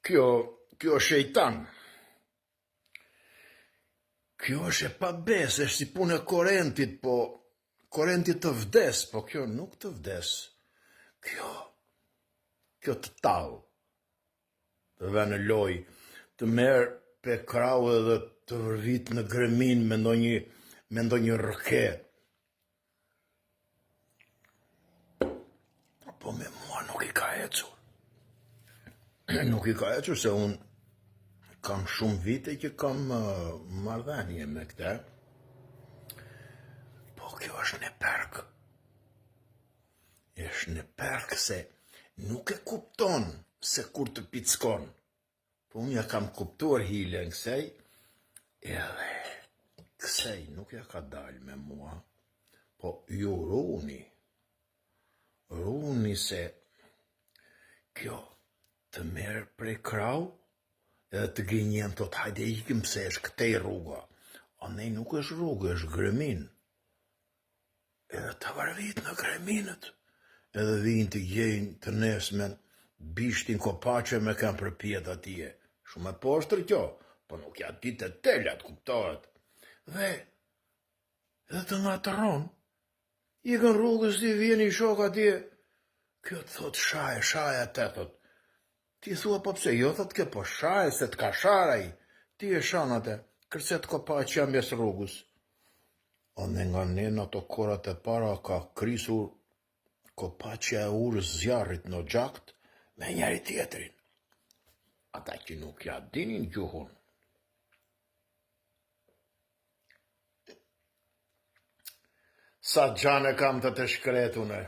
Kjo është shejtan. Kjo është e pabes, është si punë e Korentit, po Korentit të vdes, po kjo nuk të vdes. Kjo të tallë, të ve në loj, të merë pe krau edhe të vërvit në gremin me ndonjë rëke. Po me mua nuk i ka ecur. Nuk i ka ecur se unë kam shumë vite që kam marrëdhënie me këte. Po kjo është në perk. Është në perk se nuk e kupton se kur të pickon. Po unë ja kam kuptuar hilen kësej, edhe kësej nuk ja ka dalë me mua. Po ju runi se kjo të merë prej krau, edhe të gënjen të hajde ikim se është këtej rruga. A nej nuk është rrugë, është gremin. Edhe të varvit në greminët, edhe vinë të gjejnë të nesmen, bishtin kopaqe me kam përpjet atje. Shumë e poshtër kjo, po nuk ja ditë e telat, kuptohet. Dhe të nga të ronë, i kën rrugës t'i vjen i shok atje, kjo të thot shaje të thot. Ti thua po pse, jo thot ke po shaje, se t'ka sharaj, ti e shanate, kërcet kopaqja mes rrugës. O në nga në ato korat e para ka krisur kopaqja e urës zjarrit në gjakt me njëri tjetrin. Ata që nuk ja dinin gjuhun. Sa gjane kam të shkretune.